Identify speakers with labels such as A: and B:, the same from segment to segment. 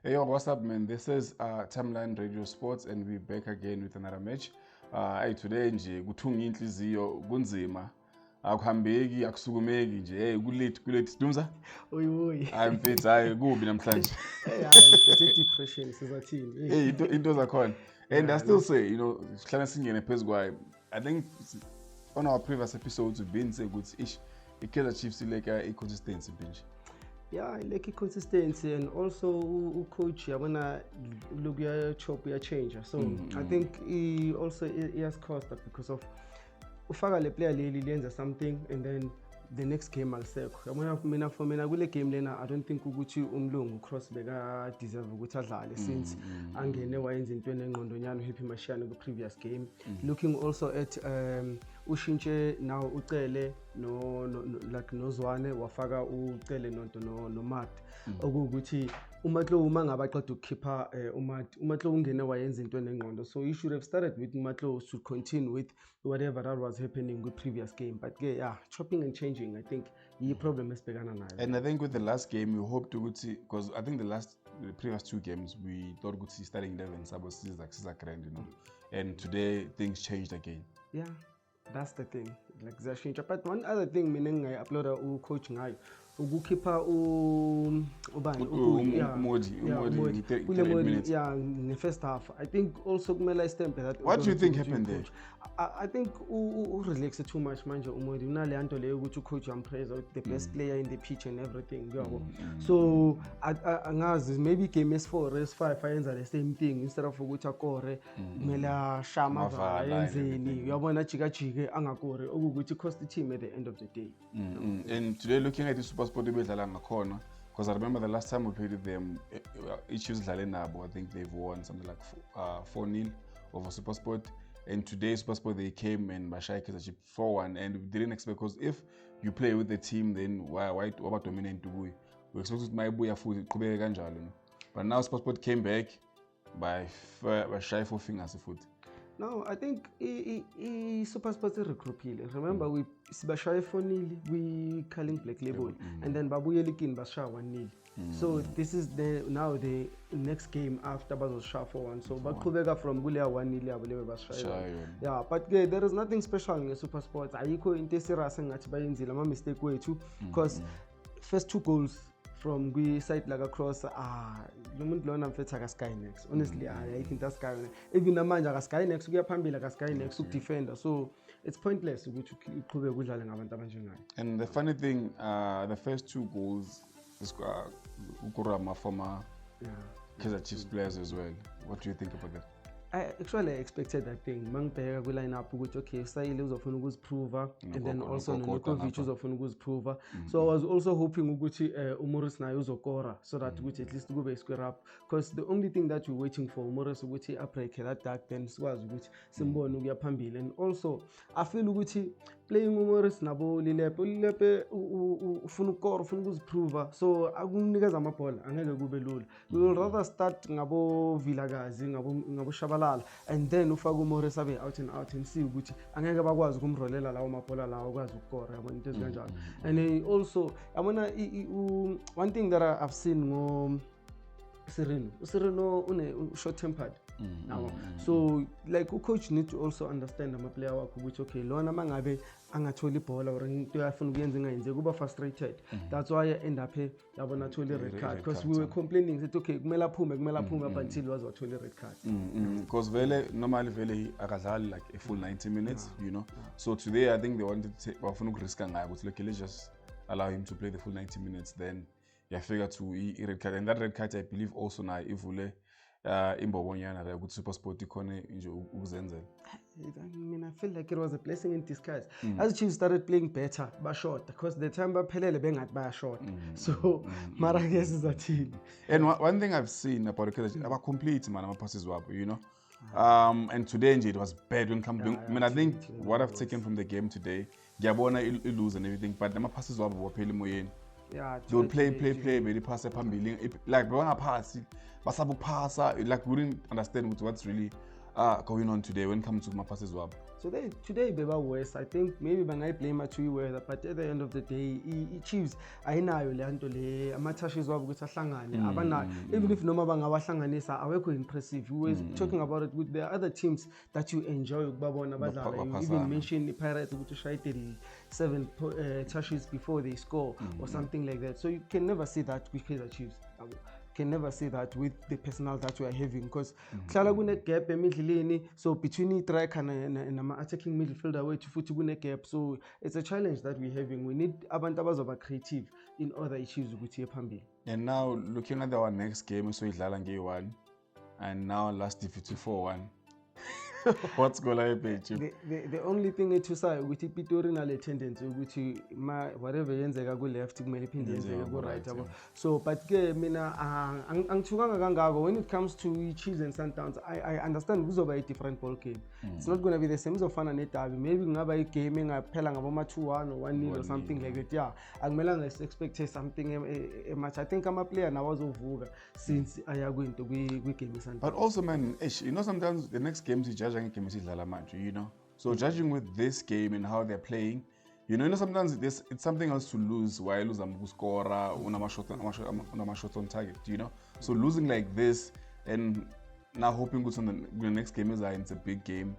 A: Hey, yo, what's up, man? This is Timeline Radio Sports, and we're back again with another match. Hey, today nje kuthunga inhliziyo kunzima. Akuhambeki, akusukumeki nje. Hey, kulate sidumza?
B: Oy.
A: I'm fit, hayi kubi namhlanje.
B: Hey, I'm depression sizathini.
A: Hey, into zakhona. And I still say, sihlala singene phezu kwayo. I think on our previous episodes we've been saying ukuthi i-Kaizer Chiefs ileka i-consistency nje.
B: Yeah, like consistency and also coach yabona look ya chop ya change. So I think he also has caused that because of ufaka le player leli lenza something and then the next game alisekho. Yabona for mina kule game lena I don't think ukuthi umlungu Cross beka deserve ukuthi adlale since angene wayenza into enengqondonyana uHappy Mashiyane ku previous game. Looking also at ushintshe now ucele no like nozwane wafaka ucele no Mat okuthi uMatlo uma ngabaqeda ukukhipha uMatlo ungene wayenza into enengqondo, so you should have started with Matlo to continue with whatever that was happening with previous game, but yeah, chopping and changing I think yi problem esibhekana nayo.
A: And I think with the last game we hoped to because I think the previous two games we thought ukuthi starting 11 sabo siza grand, and today things changed again.
B: Yeah, that's the thing, like zashintsha. But one other thing mina ngingayi-uploada coach ngayo ukukhipha ubani
A: Modi
B: in the first half. I think also kumele istempe that.
A: What do you think happened there?
B: I think relaxed too much manje uModi unale yanto leyo ukuthi coach ampraise the best player in the pitch and everything, yabo. So angazi maybe game S4 S5 ayenza the same thing instead of ukuthi akore kumele ashama enzeni, yabona jikajike angakore ukuthi cost the team at the end of the day.
A: And today looking at the SuperSport ebedlala ngakhona, because I remember the last time we played with them, Chiefs dlale nabo, I think they've won something like 4-0 over SuperSport. And today SuperSport they came and bashaya Kaizer Chiefs 4-1, and we didn't expect, because if you play with the team then why about dominant kubuye, we expect ukuthi mayibuya futhi iqhubeke kanjalo, but now SuperSport came back by shy 4 fingers futhi.
B: No, I think SuperSport regroupile. Remember we sibashaya 4-0 we calling Black Label, and then babuye ligini bashaya 1-0. So this is the next game after bazosha 4-1. So baqhubeka from kuleya 1-0 yabo leyo bashaya. Yeah, but there is nothing special ngeSuperSport. Ayikho into eserious engathi bayenzile ama mistake wethu, because first 2 goals from side like across lo muntu lona mfethu aka Skynex, honestly. I think that's Skynex, even namanje aka Skynex kuya phambili aka Skynex ukudefender, so it's pointless ukuthi uqhubeke udlale ngabantu abanjengayo.
A: And the funny thing, the first 2 goals is Ukurama former Kaizer Chiefs players as well. What do you think about that?
B: I actually expected that thing. Mangibheka kwi line up ukuthi okay, Sayile uzofuna ukuziprova and then also Nokovic uzofuna ukuziprova. So I was also hoping ukuthi uMorris naye uzokora, so that ukuthi at least kube square up, because the only thing that we're waiting for uMorris ukuthi break that dark, then sikwazi ukuthi simbone ukuya phambili. And also I feel ukuthi playing uMorris nabo Lilepe ufuna ukora, ufuna ukuziprova, so akunikeza amabhola angeke kube lula. We will rather start ngabo Vilakazi ngabo Shabalala, and then ufaka uMorris abe out and see ukuthi angeke bakwazi ukumrolela lawo mabhola lawo ukwazi ukukora, yabona into ezikanjalo. And also yabona one thing that I've seen ngo Sereno une short tempered now. So like coach need to also understand ama player wakho ukuthi okay lona mangabe angatholi ibhola or into yafuna ukuyenza ingayenzeki kuba frustrated. That's why I end up yabona atholi red card, because we were complaining that okay kumele aphume up until wazothola red card.
A: Because normally akadlali like a full 90 minutes, So today I think they wanted to bafuna ukuriska ngayo ukuthi okay, let's just allow him to play the full 90 minutes, then figure to red card. And that red card I believe also na ivule imbobonyana la ukuthi SuperSport ikhone nje ukuzenzela.
B: I feel like it was a blessing in disguise. As Chiefs started playing better, but short, because the time baphelele bengathi baya short. So mara guess is a team.
A: And one thing I've seen about the Kaizer, about complete man ama passes wabo, and today it was bad when come to, I think what I've taken from the game today, ngiyabona lose and everything, but ama passes wabo waphela emoyeni.
B: Yeah,
A: they will play very pass phambili, like bangaphasi basabuphasa, like we didn't understand what's really going on today when it comes to passes wabo?
B: So today they were worse. I think maybe I blame Matui weather, but at the end of the day, Chiefs ayinayo le nto le ama-touches wabo ukuthi ahlangane abanayo. Even if noma bangawahlanganisa awekho impressive. We were talking about it with the other teams that you enjoy ukubabona badlala. You even mentioned the Pirates ukuthi ushaye 37 touches before they score or something like that. So you can never see that with Kaizer Chiefs. Can never say that with the personnel that we are having, because kuhlala kune gap emidleleni, so between the striker and attacking midfielder wethu futhi kune gap, so it's a challenge that we're having. We need abantu abazoba creative in order issues ukuthi phambili.
A: And now looking at our next game, so idlala nge-1 and now last defeat 4-1. What's going on here?
B: The only thing ethusayo ukuthi iPitori nale tendency ukuthi whatever yenzeka ku left kumele iphinde yenzeka ku right yabo. So but ke mina angithukanga kangako when it comes to Chiefs and Sundowns. I understand kuzoba a different ball game. It's not going to be the same izofana neDerby. Maybe kungaba igame engaphela ngaboma 2-1 or 1-0 or something like that. Yeah, akumelanga expect something much. I think ama player now azovuka since aya kwinto kwi game Sundowns.
A: But also man, you know, sometimes the next games you judge you know, so judging with this game and how they're playing, you know, sometimes it's something else to lose while lose score on shot on target, you know. So losing like this and now hoping good on the next game is it's a big game,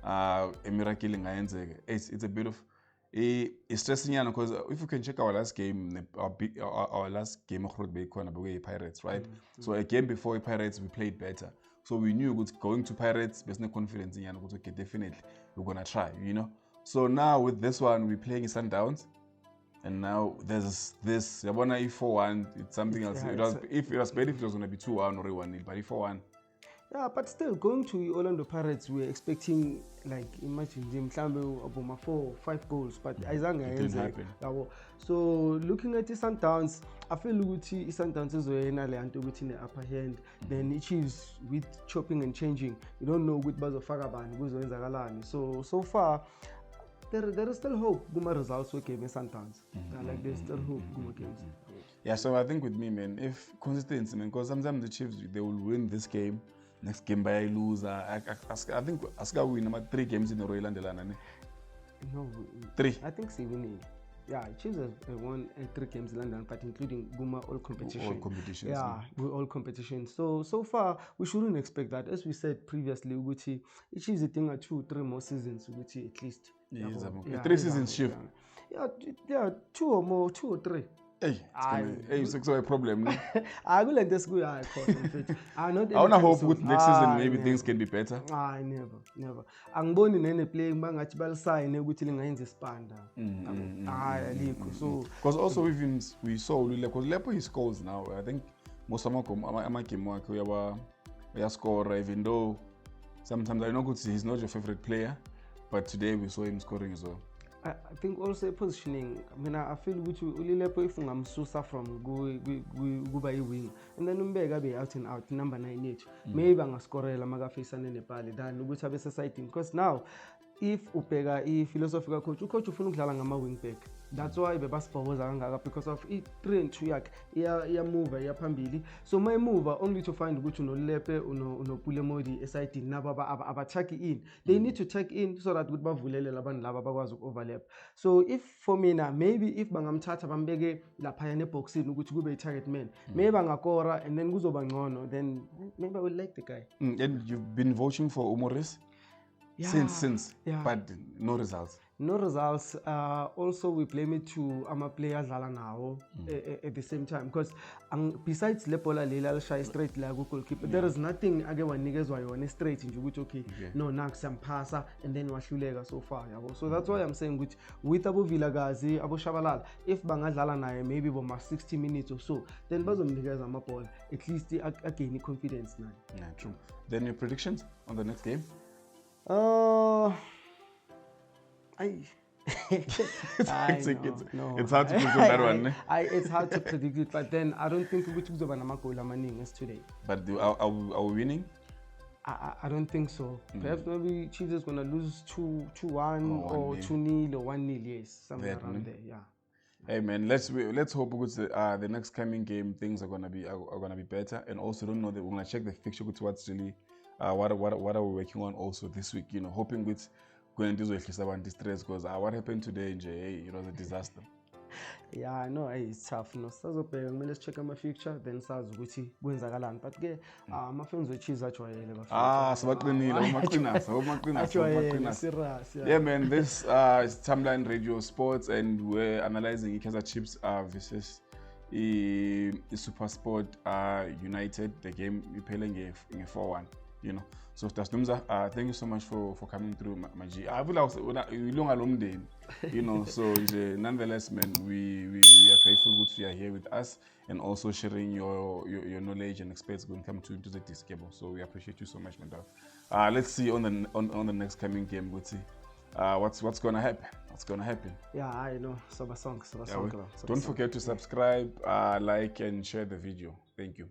A: a miracle it's a bit of it's stressing because if you can check our last game, our last game of Pirates, right? So a game before Pirates we played better. So we knew going to Pirates, there's no confidence in Yannick. Okay, definitely, we're gonna try, you know. So now with this one, we're playing Sundowns, and now there's this. Yabona 4-1, it's something else. If it was better if it was gonna be 2-1 or 1-0, but 4-1.
B: Yeah, but still going to Orlando Pirates, we're expecting like imagine them about 4-5 goals, but it didn't happen. So looking at the Sundowns, I feel Uguti Sundowns is in the upper hand. Then it is with chopping and changing. You don't know with Bazo Faraban, so far there is still hope. Guma results okay in Sundowns. Like there's still hope Guma games.
A: Yeah, so I think with me, man, if consistency, man, because sometimes the Chiefs they will win this game. Next game by lose. I think Aska win 3 games in a row.
B: No,
A: 3.
B: I think 7. Yeah, Chiefs have won 3 games in London, but including Guma all competition.
A: All competitions.
B: Yeah, all competitions. So far we shouldn't expect that. As we said previously, Uguti, it is a thing 2-3 more seasons, Uguti at least.
A: Yeah, 3 seasons shift.
B: Yeah, 2 or 3.
A: Hey, it's a problem.
B: I will let this go. I
A: want to hope with next season maybe things can be better.
B: Never. Angiboni nene playing bangathi balisayine ukuthi lingayenza isipanda. So
A: because also we saw because Lepo he scores now. I think most of my game work we score even though sometimes I know he's not your favorite player, but today we saw him scoring as well.
B: I think also positioning. I mean, I feel which Ulilepo if Susa from go by wing, and then Umbega be out and out number 9 maybe I'm a scorer Lamaga face and Nepali than which have a society because now if Upega philosophical coach ufuna ukudlala ngama wing back. That's why bebaspa was because of it train to yak ya mover ya phambili. So my mover only to find ukuthi unolepe unopule modi SIT naba abathaki in. They need to take in so that ukuthi bavulele labantu laba bakwazi overlap. So if for me now maybe if bangamthatha bambeke lapha yana boxini ukuthi kube target man. Maybe bangakora and then kuzoba ngcono then maybe I will like the guy.
A: And you've been vouching for Umoris?
B: Yeah,
A: since but no results.
B: No results. Also, we blame it to our players now at the same time because besides Lepola Lila Shy straight lago goalkeeper, there is nothing again when niggas were on straight in which okay, no Nax and Pasa and then Washulega so far. So that's why I'm saying with Abu Villagazi, Abu Shabalal, if Bangadala maybe for 60 minutes or so, then Bazom niggas are ball at least again confidence now.
A: Yeah, true. Then your predictions on the next game? It's hard to predict that one.
B: It's hard to predict it, but then I don't think which is as today.
A: But are we winning?
B: I don't think so. Perhaps maybe Chiefs is gonna lose 2-1 or 2-0 or 1-0. Yes, something around there. Yeah.
A: Hey man, let's hope the next coming game things are gonna be better. And also don't know that we're gonna check the fixture what's really what are we working on also this week, you know, hoping with going to this stress, because what happened today nje, hey, it was a disaster.
B: Yeah, I know, hey, it's tough. No, sazobheka kumele check ama-future, then sazi ukuthi kwenzakalani. But ke ama-fans we-Chiefs ajwayele bafana.
A: Sebaqinile omaqinasa.
B: Serious,
A: Yeah, man, this is Timeline Radio Sports, and we're analyzing Kaizer Chiefs versus SuperSport United. The game iphele nge 4-1, you know. So Tasnumza, thank you so much for coming through, Maji. I feel like ilunga lomndeni, you know. So nonetheless, man, we are grateful that you are here with us and also sharing your knowledge and experience when it comes to this game. So we appreciate you so much, man. Let's see on the next coming game. We'll see what's gonna happen. What's gonna happen?
B: Yeah, I know. Don't
A: forget to subscribe, like, and share the video. Thank you.